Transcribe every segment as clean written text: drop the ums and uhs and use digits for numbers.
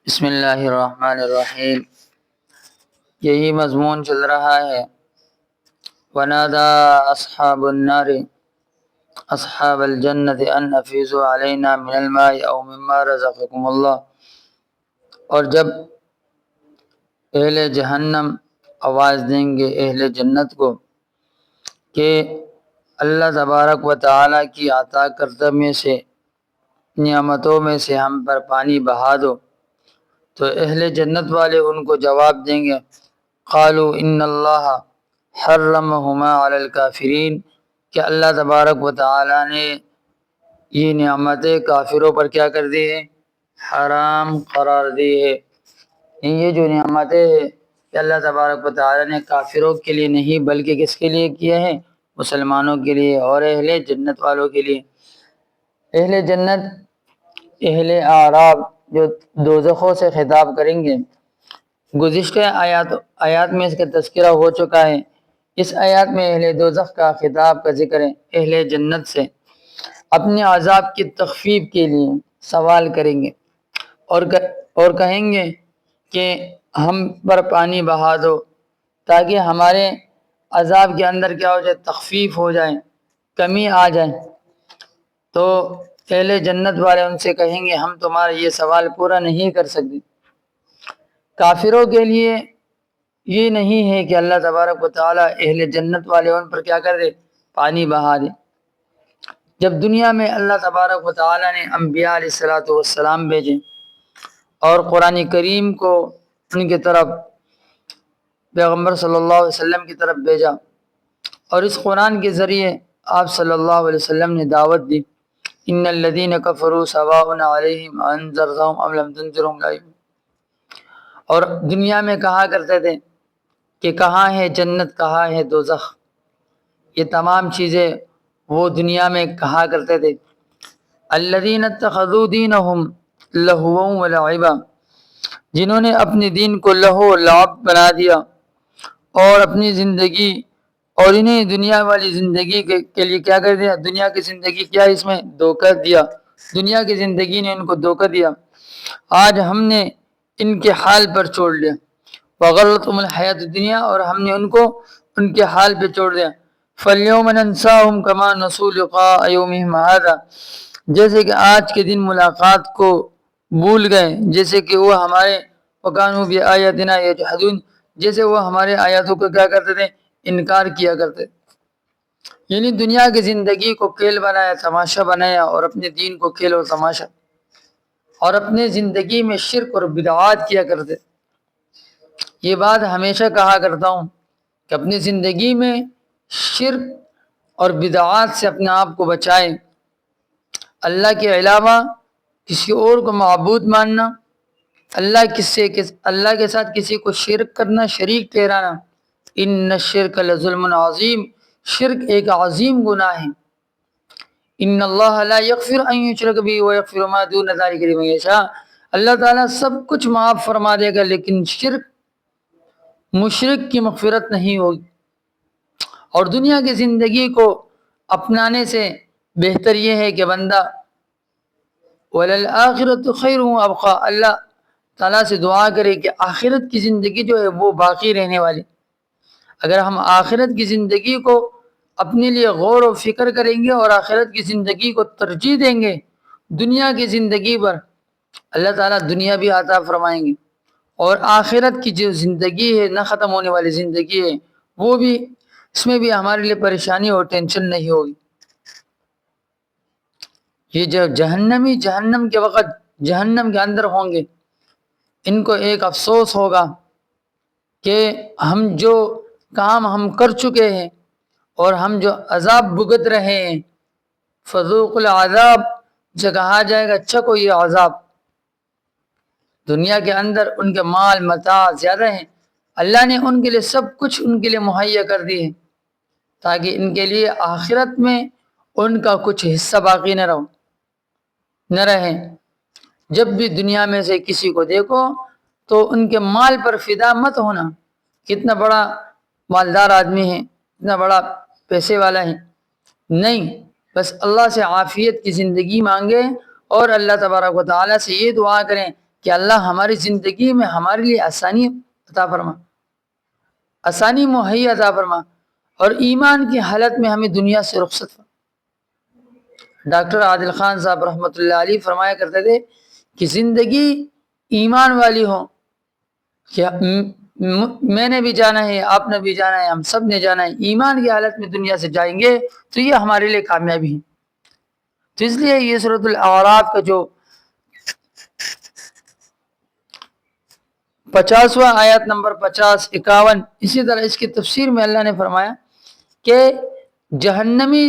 بسم اللہ الرحمن الرحیم۔ یہی مضمون چل رہا ہے۔ ونادى اصحاب النار اصحاب الجنة ان افیضوا علینا من الماء او مما رزقکم اللہ۔ اور جب اہل جہنم آواز دیں گے اہل جنت کو کہ اللہ تبارک و تعالیٰ کی عطا کردہ میں سے نعمتوں میں سے ہم پر پانی بہا دو، تو اہل جنت والے ان کو جواب دیں گے قالوا ان اللہ حرمہما علی الکافرین، کہ اللہ تبارک و تعالیٰ نے یہ نعمتیں کافروں پر کیا کر دی ہے؟ حرام قرار دی ہے۔ یہ جو نعمتیں ہیں کہ اللہ تبارک و تعالیٰ نے کافروں کے لیے نہیں بلکہ کس کے لیے کیا ہے؟ مسلمانوں کے لیے اور اہل جنت والوں کے لیے۔ اہل جنت اہل اعراب جو دوزخوں سے خطاب کریں گے، گزشتہ آیات میں اس کا تذکرہ ہو چکا ہے۔ اس آیات میں اہل دوزخ کا خطاب کا ذکر ہے۔ اہل جنت سے اپنے عذاب کی تخفیف کے لیے سوال کریں گے اور کہیں گے کہ ہم پر پانی بہا دو تاکہ ہمارے عذاب کے اندر کیا ہو جائے؟ تخفیف ہو جائے، کمی آ جائے۔ تو اہل جنت والے ان سے کہیں گے ہم تمہارا یہ سوال پورا نہیں کر سکتے۔ کافروں کے لیے یہ نہیں ہے کہ اللہ تبارک و تعالیٰ اہل جنت والے ان پر کیا کر دے؟ پانی بہا دے۔ جب دنیا میں اللہ تبارک و تعالیٰ نے انبیاء علیہ الصلوۃ والسلام بھیجے اور قرآن کریم کو ان کی طرف پیغمبر صلی اللہ علیہ وسلم کی طرف بھیجا، اور اس قرآن کے ذریعے آپ صلی اللہ علیہ وسلم نے دعوت دی ان الذین کفروا سواء علیہم انذرتہم ام لم تنذرہم لا یؤمنون۔ اور دنیا میں کہا کرتے تھے کہ کہاں ہے جنت، کہاں ہے دوزخ، یہ تمام چیزیں وہ دنیا میں کہا کرتے تھے۔ الذین اتخذوا دینہم لہوا ولعبا، جنہوں نے اپنے دین کو لہو و لعب بنا دیا اور اپنی زندگی اور انہیں دنیا والی زندگی کے لیے کیا کر دیا؟ دنیا کی زندگی کیا اس میں دھوکہ دیا، دنیا کی زندگی نے ان کو دھوکہ دیا۔ آج ہم نے ان کے حال پر چھوڑ دیا، وغرتہم الحیات الدنیا، اور ہم نے ان کو ان کے حال پہ چھوڑ دیا۔ فالیوم ننساہم کما نسوا لقاء یومہم ھذا، جیسے کہ آج کے دن ملاقات کو بھول گئے، جیسے کہ وہ ہمارے وکانوا بآیاتنا یجحدون، جیسے وہ ہمارے آیاتوں کو کیا کرتے تھے؟ انکار کیا کرتے۔ یعنی دنیا کی زندگی کو کھیل بنایا، تماشا بنایا، اور اپنے دین کو کھیل اور تماشا، اور اپنے زندگی میں شرک اور بدعات کیا کرتے۔ یہ بات ہمیشہ کہا کرتا ہوں کہ اپنی زندگی میں شرک اور بدعات سے اپنے آپ کو بچائیں۔ اللہ کے علاوہ کسی اور کو معبود ماننا، اللہ کے ساتھ کسی کو شرک کرنا، شریک ٹھہرانا، ان الشرک لظلم عظیم، شرک ایک عظیم گناہ ہے۔ ان اللہ لا یغفر ان یشرک به ویغفر ما دون ذلک لمن یشاء، اللہ تعالیٰ سب کچھ معاف فرما دے گا لیکن مشرک کی مغفرت نہیں ہوگی۔ اور دنیا کی زندگی کو اپنانے سے بہتر یہ ہے کہ بندہ وَلَلْآخِرَةُ خَيْرٌ وَأَبْقَىٰ، اللہ تعالیٰ سے دعا کرے کہ آخرت کی زندگی جو ہے وہ باقی رہنے والی۔ اگر ہم آخرت کی زندگی کو اپنے لیے غور و فکر کریں گے اور آخرت کی زندگی کو ترجیح دیں گے دنیا کی زندگی پر، اللہ تعالیٰ دنیا بھی عطا فرمائیں گے، اور آخرت کی جو زندگی ہے، نہ ختم ہونے والی زندگی ہے، وہ بھی، اس میں بھی ہمارے لیے پریشانی اور ٹینشن نہیں ہوگی۔ یہ جو جہنمی جہنم کے وقت جہنم کے اندر ہوں گے، ان کو ایک افسوس ہوگا کہ ہم جو کام ہم کر چکے ہیں اور ہم جو عذاب بھگت رہے ہیں، فذوقوا العذاب، جو کہا جائے گا چکھو یہ عذاب۔ دنیا کے اندر ان کے مال متاع زیادہ ہیں، اللہ نے ان کے لیے سب کچھ ان کے لیے مہیا کر دی ہے تاکہ ان کے لیے آخرت میں ان کا کچھ حصہ باقی نہ رہے۔ جب بھی دنیا میں سے کسی کو دیکھو تو ان کے مال پر فدا مت ہونا، کتنا بڑا مالدار آدمی ہے، اتنا بڑا پیسے والا ہے، نہیں، بس اللہ سے عافیت کی زندگی مانگے اور اللہ تبارک و تعالیٰ سے یہ دعا کریں کہ اللہ ہماری زندگی میں ہمارے لیے آسانی عطا فرما، آسانی مہیا عطا فرما، اور ایمان کی حالت میں ہمیں دنیا سے رخصت فرما۔ ڈاکٹر عادل خان صاحب رحمۃ اللہ علیہ فرمایا کرتے تھے کہ زندگی ایمان والی ہو، کہ میں نے بھی جانا ہے، آپ نے بھی جانا ہے، ہم سب نے جانا ہے، ایمان کی حالت میں دنیا سے جائیں گے تو یہ ہمارے لیے کامیابی ہے۔ تو اس لیے یہ سورۃ الاعراف کا جو 50واں آیت نمبر 50، 51، اسی طرح اس کی تفسیر میں اللہ نے فرمایا کہ جہنمی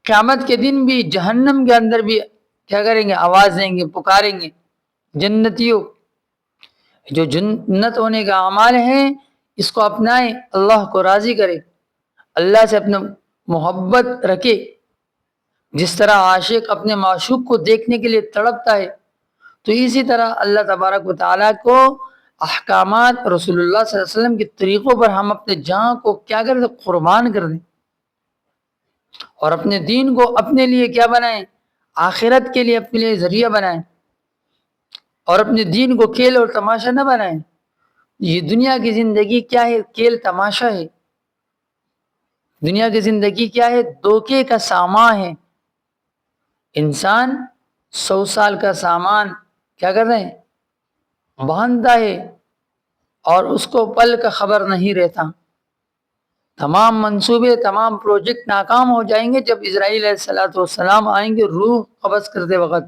قیامت کے دن بھی جہنم کے اندر بھی کیا کریں گے؟ آواز دیں گے، پکاریں گے جنتیوں، جو جنت ہونے کا اعمال ہے اس کو اپنائیں، اللہ کو راضی کرے، اللہ سے اپنا محبت رکھے۔ جس طرح عاشق اپنے معشوق کو دیکھنے کے لیے تڑپتا ہے، تو اسی طرح اللہ تبارک و تعالیٰ کو احکامات رسول اللہ صلی اللہ علیہ وسلم کے طریقوں پر ہم اپنے جان کو کیا کریں؟ قربان کر دیں، اور اپنے دین کو اپنے لیے کیا بنائیں؟ آخرت کے لیے اپنے لیے ذریعہ بنائیں، اور اپنے دین کو کھیل اور تماشا نہ بنائیں۔ یہ دنیا کی زندگی کیا ہے؟ کھیل تماشا ہے۔ دنیا کی زندگی کیا ہے؟ دھوکے کا سامان ہے۔ انسان 100 سال کا سامان کیا کر رہے ہیں؟ باندھتا ہے، اور اس کو پل کا خبر نہیں رہتا۔ تمام منصوبے، تمام پروجیکٹ ناکام ہو جائیں گے جب اسرائیل علیہ السلام آئیں گے روح قبض کرتے وقت۔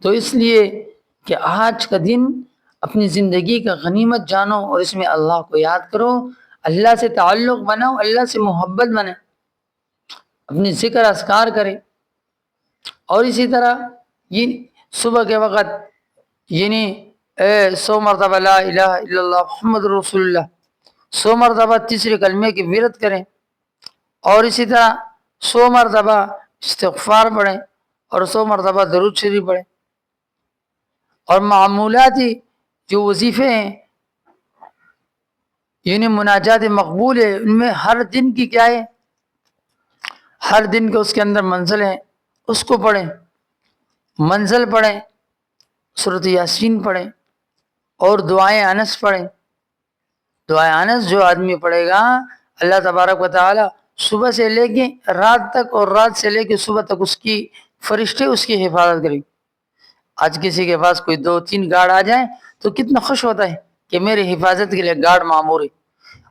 تو اس لیے کہ آج کا دن اپنی زندگی کا غنیمت جانو، اور اس میں اللہ کو یاد کرو، اللہ سے تعلق بناؤ، اللہ سے محبت بنائے، اپنی ذکر اذکار کرے۔ اور اسی طرح یہ صبح کے وقت یعنی 100 مرتبہ لا الہ الا اللہ محمد رسول اللہ، 100 مرتبہ تیسرے کلمے کی ورد کریں، اور اسی طرح 100 مرتبہ استغفار پڑھیں، اور 100 مرتبہ درود شریف پڑھیں۔ اور معمولاتی جو وظیفے ہیں یعنی مناجات مقبول ہے، ان میں ہر دن کی کیا ہے؟ ہر دن کے اس کے اندر منزل ہے، اس کو پڑھیں، منزل پڑھیں، سورۃ یاسین پڑھیں، اور دعائیں انس پڑھیں۔ دعائیں انس جو آدمی پڑھے گا، اللہ تبارک و تعالی صبح سے لے کے رات تک، اور رات سے لے کے صبح تک اس کی فرشتے اس کی حفاظت کریں۔ آج کسی کے پاس کوئی 2-3 گارڈ آ جائیں تو کتنا خوش ہوتا ہے کہ میری حفاظت کے لیے گارڈ مامور ہے۔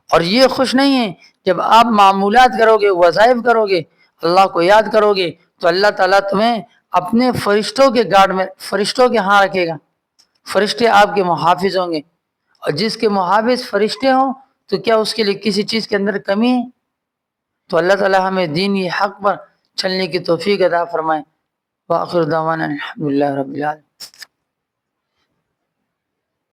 اور یہ خوش نہیں ہے، جب آپ معمولات کرو گے، وظائف کرو گے، اللہ کو یاد کرو گے، تو اللہ تعالیٰ تمہیں اپنے فرشتوں کے گارڈ میں، فرشتوں کے ہاں رکھے گا۔ فرشتے آپ کے محافظ ہوں گے، اور جس کے محافظ فرشتے ہوں تو کیا اس کے لیے کسی چیز کے اندر کمی ہے؟ تو اللہ تعالیٰ ہمیں دینی حق پر چلنے کی توفیق عطا فرمائے۔ وآخر دعوانا الحمدللہ رب العالمین۔